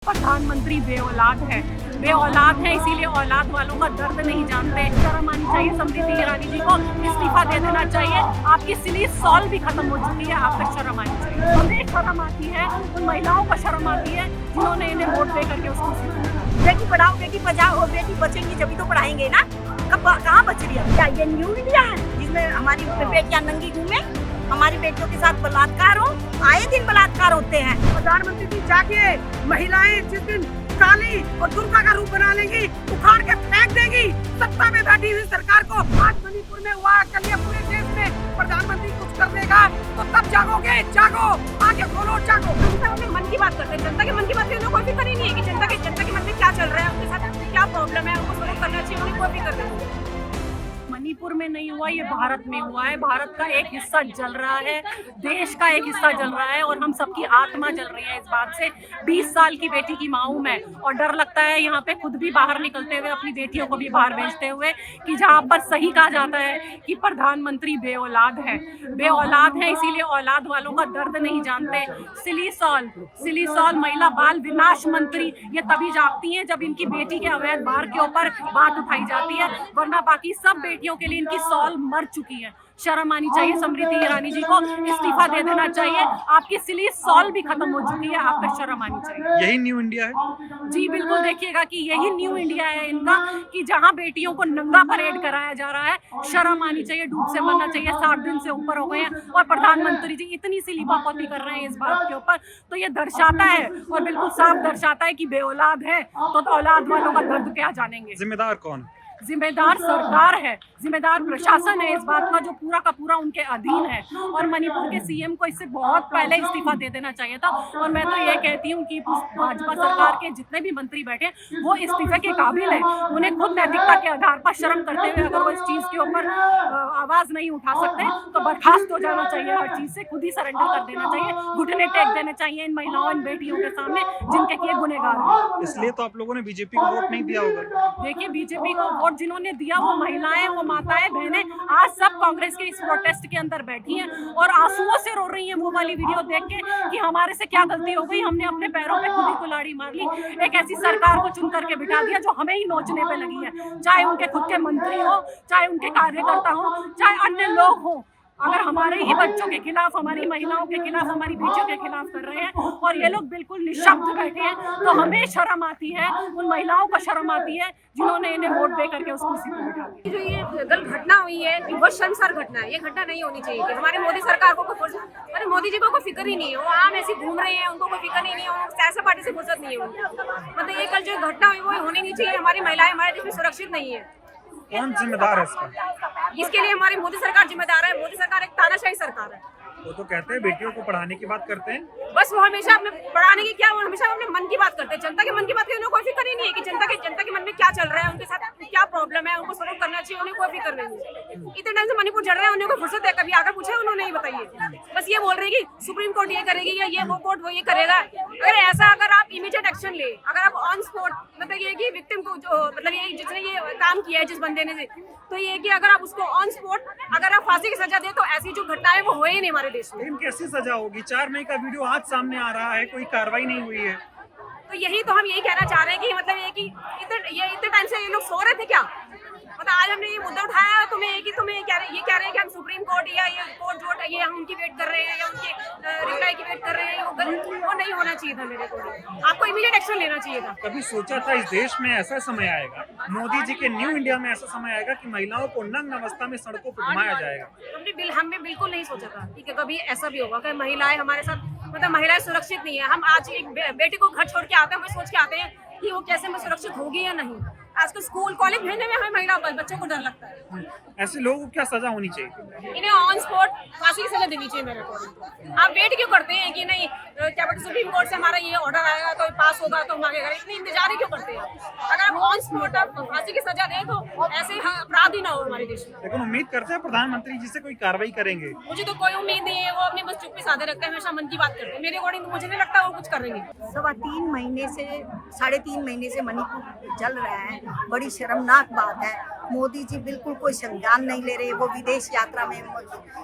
प्रधानमंत्री बेऔलाद है, इसीलिए औलाद वालों का दर्द नहीं जानते। शर्म आनी चाहिए स्मृति ईरानी जी को, इस्तीफा दे देना चाहिए। आपकी सिली सॉल भी खत्म हो चुकी है, आप पे शर्म आनी चाहिए। हमें शर्म आती है, उन महिलाओं को शर्म आती है जिन्होंने इन्हें वोट दे करके उसको बेटी पढ़ाओ बेटी बचाओ, बेटी बचेंगी जब तो पढ़ाएंगे ना। कहाँ बच रही है? क्या ये न्यू इंडिया है जिसमें हमारी बेटियां नंगी घूमे, हमारी बेटियों के साथ बलात्कार हो? आए दिन बलात्कार होते हैं। प्रधानमंत्री जी जाके महिलाएं जिस दिन काली और दुर्गा का रूप बना लेंगी, उखाड़ के फेंक देगी सत्ता में बैठी हुई सरकार को। आज मणिपुर में हुआ, कल ये पूरे देश में प्रधानमंत्री कुछ कर देगा तो तब जागोगे, जागो, आगे खोलो, जागो। मन की बात करते हैं, जनता के मन की बात करने कोई फिक्र ही नहीं है कि जनता के मन में क्या चल रहा है, उनके साथ क्या प्रॉब्लम है, उनको सोल्व करना चाहिए, उन्हें कोई फिक्र नहीं है। मणिपुर में नहीं हुआ, ये भारत में हुआ है। भारत का एक हिस्सा जल रहा है, देश का एक हिस्सा जल रहा है और हम सबकी आत्मा जल रही है इस बात से। 20 साल की बेटी की माँ हूं मैं और डर लगता है यहाँ पे खुद भी बाहर निकलते हुए, अपनी बेटियों को भी बाहर भेजते हुए, कि जहाँ पर सही कहा जाता है कि प्रधानमंत्री बेऔलाद है, इसीलिए औलाद वालों का दर्द नहीं जानते। सिली सॉल महिला बाल विनाश मंत्री ये तभी जागती हैं जब इनकी बेटी के अवैध बाहर के ऊपर बात उठाई जाती है, वरना बाकी सब बेटियों के लिए इनकी सॉल मर चुकी है। शर्म आनी चाहिए स्मृति ईरानी जी को, इस्तीफा दे देना चाहिए। आपकी सिली सॉल भी खत्म हो चुकी है, आप पे शर्म आनी चाहिए। यही न्यू इंडिया है जी बिल्कुल, देखिएगा कि यही न्यू इंडिया है इनका, कि जहां बेटियों को नंगा परेड कराया जा रहा है। शर्म आनी चाहिए, डूब से मरना चाहिए। 60 दिन से ऊपर हो गए हैं और प्रधानमंत्री जी इतनी सी लिपापोती कर रहे हैं इस बात के ऊपर, तो ये दर्शाता है और बिल्कुल साफ दर्शाता है कि बेऔलाद है तो औलाद वालों का दर्द क्या जानेंगे। जिम्मेदार कौन? जिम्मेदार सरकार है, जिम्मेदार प्रशासन है इस बात का, जो पूरा का पूरा उनके अधीन है। और मणिपुर के सीएम को इससे बहुत पहले इस्तीफा दे देना चाहिए था। और मैं तो ये कहती हूँ कि भाजपा सरकार के जितने भी मंत्री बैठे वो इस्तीफे के काबिल है। उन्हें खुद नैतिकता के आधार पर शर्म करते हुए अगर वो इस चीज़ के ऊपर आवाज़ नहीं उठा सकते तो बर्खास्त हो जाना चाहिए। हर चीज़ से खुद ही सरेंडर कर देना चाहिए, घुटने टेक देने चाहिए इन महिलाओं, इन बेटियों के सामने जिनके किए गुनहगार हैं। इसलिए तो आप लोगों ने बीजेपी को वोट नहीं दिया होगा। देखिए, बीजेपी को वोट जिन्होंने दिया वो महिलाएं, वो माताएं, बहनें आज सब कांग्रेस के इस प्रोटेस्ट के अंदर बैठी हैं और आंसुओं से रो रही हैं वो वाली वीडियो देख के कि हमारे से क्या गलती हो गई, हमने अपने पैरों पे खुद ही कुल्हाड़ी मार ली, एक ऐसी सरकार को चुन करके बिठा दिया जो हमें ही नोचने पे लगी है। चाहे उनके खुद के मंत्री हो, चाहे उनके कार्यकर्ता हो, चाहे अन्य लोग हो, अगर हमारे ही बच्चों के खिलाफ, हमारी महिलाओं के खिलाफ, हमारी बेटियों के खिलाफ कर रहे हैं और ये लोग बिल्कुल निशब्द बैठे हैं, तो हमें शर्म आती है, उन महिलाओं को शर्म आती है जिन्होंने इन्हें वोट दे करके उस कुर्सी पर बिठा दिया। जो ये गलत घटना हुई है बहुत शर्मसार घटना है, ये घटना नहीं होनी चाहिए थी। हमारे मोदी सरकार को अरे मोदी जी को कोई फिक्र ही नहीं है, वो आम ऐसे घूम रहे हैं, उनको कोई फिक्र ही नहीं है, सियासी पार्टी से फुर्सत नहीं है उनको। मतलब ये कल जो घटना हुई वो होनी नहीं चाहिए। हमारी महिलाएं हमारे देश में सुरक्षित नहीं है। कौन जिम्मेदार है इसका? इसके लिए हमारी मोदी सरकार जिम्मेदार है। मोदी सरकार एक तानाशाही सरकार है। वो तो कहते हैं बेटियों को पढ़ाने की बात करते हैं, बस वो हमेशा अपने पढ़ाने की क्या, वो हमेशा अपने मन की बात करते हैं। जनता के मन की बात करने कोई फिक्र ही नहीं है कि जनता के मन में क्या चल रहा है, उनके साथ क्या प्रॉब्लम है, उनको सोल्व करना चाहिए, उन्हें कोई फिक्र नहीं है। इतने टाइम से मणिपुर जड़ रहा है, उन्हें कोई फुर्सत है? कभी आकर पूछे उन्होंने? नहीं बताइए, बस ये बोल रही कि सुप्रीम कोर्ट ये करेगी या ये वो कोर्ट वो ये करेगा। अगर ऐसा, अगर आप इमीडिएट एक्शन ले, अगर आप ऑन स्पॉट, मतलब ये कि विक्टिम को जो, मतलब ये जिसने ये काम किया है जिस बंदे ने, तो ये कि अगर आप उसको ऑन स्पॉट अगर आप फांसी की सजा दे तो ऐसी जो घटनाएं वो हो ही नहीं हमारे देश में। लेकिन कैसी सजा होगी? 4 मई का वीडियो आज सामने आ रहा है, कोई कार्रवाई नहीं हुई है। तो यही तो हम यही कहना चाह रहे हैं कि मतलब ये कि इतने टाइम से ये लोग सो रहे थे क्या? मतलब आज हमने ये मुद्दा उठाया है, तुम्हें ये कह रहे हैं कि हम सुप्रीम कोर्ट या ये कोर्ट जो ये हम उनकी वेट कर रहे हैं या उनके रिप्लाई की वेट कर रहे हैं, वो नहीं होना चाहिए था। मेरे को आपको इमीडिएट एक्शन लेना चाहिए था। कभी सोचा था इस देश में ऐसा समय आएगा, मोदी जी के न्यू इंडिया में ऐसा समय आएगा कि महिलाओं को नग्न अवस्था में सड़कों पर घुमाया जाएगा? हमने बिल्कुल नहीं सोचा था कि कभी ऐसा भी होगा कि महिलाएं हमारे साथ, मतलब महिलाएं सुरक्षित नहीं है। हम आज एक बेटी को घर छोड़ के आते हैं, हम सोच के आते हैं कि वो कैसे में सुरक्षित होगी या नहीं। आजकल स्कूल कॉलेज भेजने में हमें महिला बच्चों को डर लगता है। ऐसे लोगों को क्या सजा होनी चाहिए? इन्हें ऑन स्पॉट फांसी की सजा देनी चाहिए मेरे को। आप वेट क्यों करते हैं कि नहीं क्या बोलते सुप्रीम कोर्ट से हमारा ये ऑर्डर आएगा तो पास होगा तो हम आगे करें? इतनी इंतजार ही क्यों करते हैं? अगर आप ऑन स्पॉट फांसी की सजा दें तो ऐसे अपराध ही ना हो हमारे देश में। लेकिन उम्मीद करते हैं प्रधानमंत्री जी से कोई कार्रवाई करेंगे। मुझे तो कोई उम्मीद नहीं है, वो अपनी बस चुप्पी साधे रखते हैं, हमेशा मन की बात करते हैं। मेरे अकॉर्डिंग मुझे नहीं लगता वो कुछ करेंगे। 3.25 महीने से 3.5 महीने से मणिपुर जल रहा है, बड़ी शर्मनाक बात है। मोदी जी बिल्कुल कोई संज्ञान नहीं ले रहे। वो विदेश यात्रा में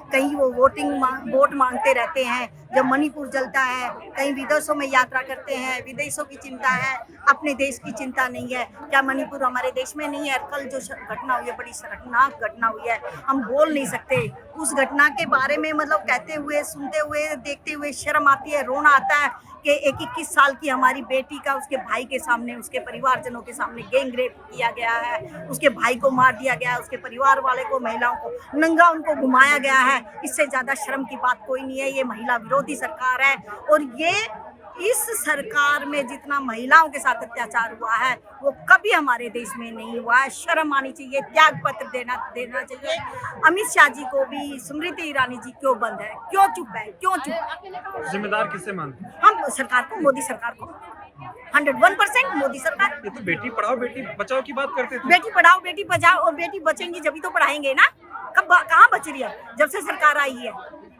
कहीं वो वोट मांगते रहते हैं। जब मणिपुर जलता है, कहीं विदेशों में यात्रा करते हैं, विदेशों की चिंता है, अपने देश की चिंता नहीं है। क्या मणिपुर हमारे देश में नहीं है? कल जो घटना हुई है, बड़ी शर्मनाक घटना हुई है, हम बोल नहीं सकते। उस घटना के बारे में मतलब कहते हुए, सुनते हुए, देखते हुए शर्म आती है, रोना आता है कि एक 21 साल की हमारी बेटी का उसके भाई के सामने, उसके परिवारजनों के सामने गैंग रेप किया गया है। उसके भाई को मार दिया गया है, उसके परिवार वाले को, महिलाओं को नंगा उनको घुमाया गया है। इससे ज़्यादा शर्म की बात कोई नहीं है। ये महिला विरोधी सरकार है और ये इस सरकार में जितना महिलाओं के साथ अत्याचार हुआ है वो कभी हमारे देश में नहीं हुआ है। शर्म आनी चाहिए, त्याग पत्र देना चाहिए। अमित शाह जी को भी, स्मृति ईरानी जी क्यों बंद है, क्यों चुप है, क्यों चुप? जिम्मेदार किसे मानते हैं? हम सरकार को, मोदी सरकार को, 101% मोदी सरकार। ये तो बेटी पढ़ाओ बेटी बचाओ की बात करते थे। बेटी पढ़ाओ बेटी बचाओ, और बेटी बचेंगी जब तो पढ़ाएंगे ना। कहाँ बच रही है जब से सरकार आई है?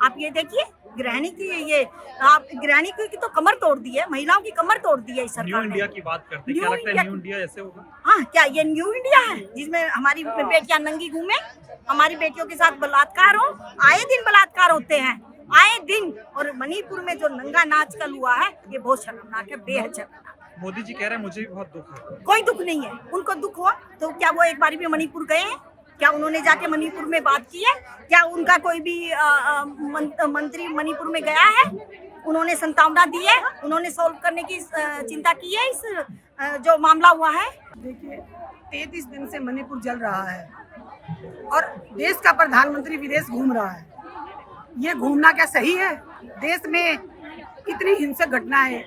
आप ये देखिए, गृहिणी की ये आप गृहिणी की तो कमर तोड़ दी है, महिलाओं की कमर तोड़ दी है इस सरकार न्यू ने। इंडिया की बात करते हैं, क्या लगता है न्यू इंडिया ऐसे होगा? हाँ, क्या ये न्यू इंडिया है जिसमें हमारी बेटियां नंगी घूमे, हमारी बेटियों के साथ बलात्कार हो? आए दिन बलात्कार होते हैं, आए दिन। और मणिपुर में जो नंगा नाच कल हुआ है, ये बहुत शर्मनाक है, बेहद शर्मनाक। मोदी जी कह रहे हैं मुझे भी बहुत दुख है। कोई दुख नहीं है, उनको दुख हुआ तो क्या वो एक बार भी मणिपुर गए हैं? क्या उन्होंने जाके मणिपुर में बात की है? क्या उनका कोई भी मंत्री मणिपुर में गया है? उन्होंने संतावना दी है? उन्होंने सॉल्व करने की चिंता की है इस जो मामला हुआ है? देखिए, 33 दिन से मणिपुर जल रहा है और देश का प्रधानमंत्री विदेश घूम रहा है। ये घूमना क्या सही है? देश में इतनी हिंसक घटनाएं,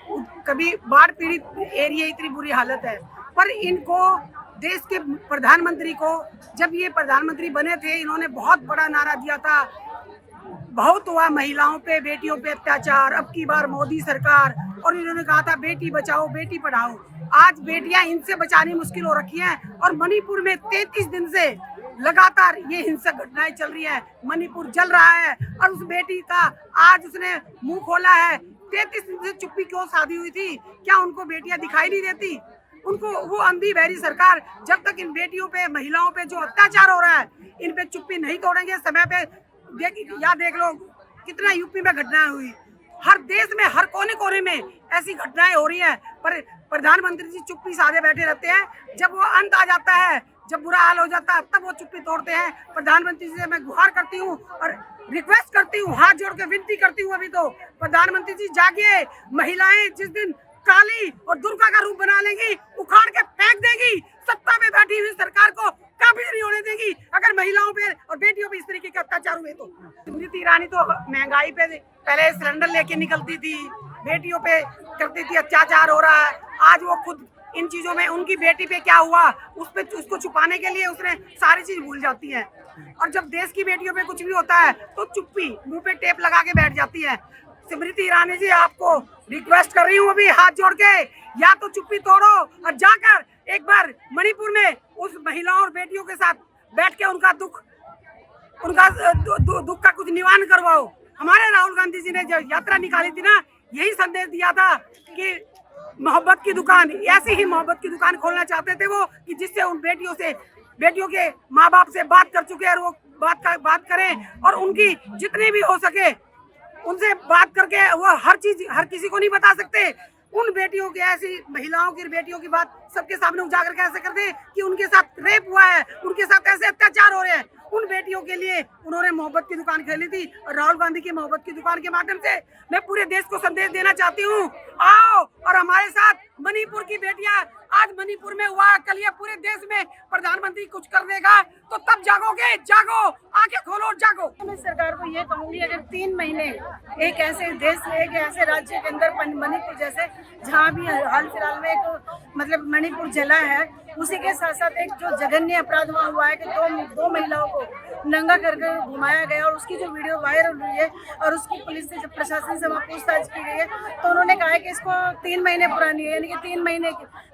कभी बाढ़ पीड़ित एरिया, इतनी बुरी हालत है, पर इनको, देश के प्रधानमंत्री को, जब ये प्रधानमंत्री बने थे, इन्होंने बहुत बड़ा नारा दिया था, बहुत हुआ महिलाओं पे, बेटियों पे अत्याचार, अब की बार मोदी सरकार, और इन्होंने कहा था बेटी बचाओ बेटी पढ़ाओ। आज बेटियां इनसे बचानी मुश्किल हो रखी हैं और मणिपुर में 33 दिन से लगातार ये हिंसक घटनाएं चल रही है। मणिपुर जल रहा है और उस बेटी का आज उसने मुंह खोला है। 33 दिन से चुप्पी क्यों साधी हुई थी? क्या उनको बेटियां दिखाई नहीं देती? उनको वो अंधी बहरी सरकार, जब तक इन बेटियों पे, महिलाओं पे जो अत्याचार हो रहा है, इन पे चुप्पी नहीं तोड़ेंगे समय पे। देख लो कितना यूपी में घटनाएं हुई, हर देश में, हर कोने कोने में ऐसी घटनाएं हो रही हैं, पर प्रधानमंत्री जी चुप्पी साधे बैठे रहते हैं। जब वो अंत आ जाता है, जब बुरा हाल हो जाता है, तब वो चुप्पी तोड़ते हैं। प्रधानमंत्री जी से मैं गुहार करती हूँ और रिक्वेस्ट करती हूँ, हाथ जोड़ के विनती करती हूँ, अभी तो प्रधानमंत्री जी जागिए। महिलाएं जिस दिन काली और दुर्गा का रूप बना लेंगी, उखाड़ के फेंक देगी। सत्ता में बैठी हुई सरकार को कभी नहीं होने देगी अगर महिलाओं पे और बेटियों पे इस तरीके के अत्याचार हुए तो। स्मृति ईरानी तो महंगाई पे पहले सिलेंडर लेके निकलती थी, बेटियों पे करती थी अत्याचार हो रहा है, आज वो खुद इन चीजों में, उनकी बेटी पे क्या हुआ उसको छुपाने के लिए उसने सारी चीज भूल जाती है। और जब देश की बेटियों पे कुछ भी होता है तो चुप्पी, मुंह पे टेप लगा के बैठ जाती है। स्मृति ईरानी जी, आपको रिक्वेस्ट कर रही हूँ अभी हाथ जोड़ के, या तो चुप्पी तोड़ो और जाकर एक बार मणिपुर में उस महिलाओं और बेटियों के साथ बैठ के उनका दुख का कुछ निवारण करवाओ। हमारे राहुल गांधी जी ने जब यात्रा निकाली थी ना, यही संदेश दिया था कि मोहब्बत की दुकान, ऐसी ही मोहब्बत की दुकान खोलना चाहते थे वो, कि जिससे उन बेटियों के माँ बाप से बात कर चुके हैं और वो बात करें और उनकी जितनी भी हो सके उनसे बात करके, वो हर चीज हर किसी को नहीं बता सकते। उन बेटियों की, ऐसी महिलाओं की बेटियों की बात सबके सामने उजागर कैसे कर दे कि उनके साथ रेप हुआ है, उनके साथ ऐसे अत्याचार हो रहे हैं। उन बेटियों के लिए उन्होंने मोहब्बत की दुकान खोली थी और राहुल गांधी की मोहब्बत की दुकान के माध्यम से मैं पूरे देश को संदेश देना चाहती हूँ, आओ और हमारे साथ मणिपुर की बेटियां, आज मणिपुर में हुआ, कल ये पूरे देश में प्रधानमंत्री कुछ कर देगा तो तब जागोगे, जागो, आंखें खोलो, जागो। मैं सरकार को ये कहूंगी, अगर 3 महीने एक ऐसे देश, एक ऐसे राज्य के अंदर मणिपुर जैसे, जहाँ भी हाल फिलहाल में एक मतलब मणिपुर जला है, उसी के साथ साथ एक जो जघन्य अपराध वहाँ हुआ है कि दो महिलाओं को नंगा करके घुमाया गया और उसकी जो वीडियो वायरल हुई है और उसकी पुलिस से जब प्रशासन से वहाँ पूछताछ की गई है तो उन्होंने कहा है कि इसको 3 महीने पुरानी है, यानी कि 3 महीने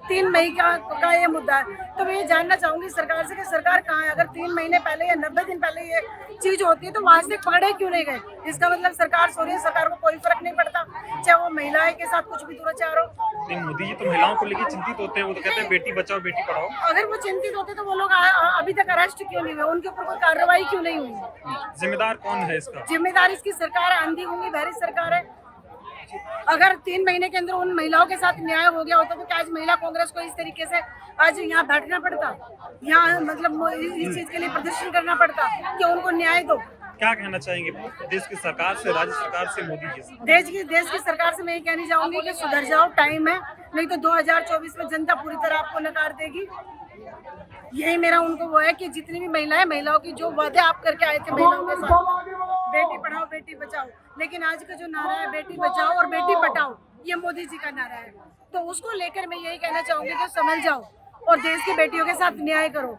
3 मई का ये मुद्दा है। तो मैं ये जानना चाहूंगी सरकार से कि सरकार कहाँ है? अगर 3 महीने पहले या 90 दिन पहले ये चीज होती है तो वहां से पकड़े क्यों नहीं गए? इसका मतलब सरकार सो रही है, सरकार को कोई फर्क नहीं पड़ता, चाहे वो महिलाएं के साथ कुछ भी दुराचार हो। नहीं, मोदी जी तो महिलाओं को लेकर चिंतित होते हैं, वो तो कहते हैं बेटी बचाओ बेटी पढ़ाओ। अगर वो चिंतित होते तो वो लोग अभी तक अरेस्ट क्यों नहीं हुए? उनके ऊपर कोई कार्रवाई क्यों नहीं हुई? जिम्मेदार कौन है इसका? जिम्मेदार इसकी सरकार है, अंधी होंगी बहरी सरकार है। अगर 3 महीने के अंदर उन महिलाओं के साथ न्याय हो गया होता तो क्या आज महिला कांग्रेस को इस तरीके से आज यहाँ बैठना पड़ता, यहाँ मतलब इस चीज के लिए प्रदर्शन करना पड़ता कि उनको न्याय दो? क्या कहना चाहेंगे देश की सरकार से, राज्य सरकार से, मोदी जी से? देश की सरकार से मैं ये कहना चाहूंगी कि सुधर जाओ, टाइम है, नहीं तो 2024 में जनता पूरी तरह आपको नकार देगी। यही मेरा उनको वो है कि जितनी भी महिलाओं की जो वादे आप करके आए थे महिलाओं के साथ, बेटी पढ़ाओ बेटी बचाओ, लेकिन आज का जो नारा है बेटी बचाओ और बेटी पढ़ाओ, ये मोदी जी का नारा है। तो उसको लेकर मैं यही कहना चाहूंगी कि समझ जाओ और देश की बेटियों के साथ न्याय करो।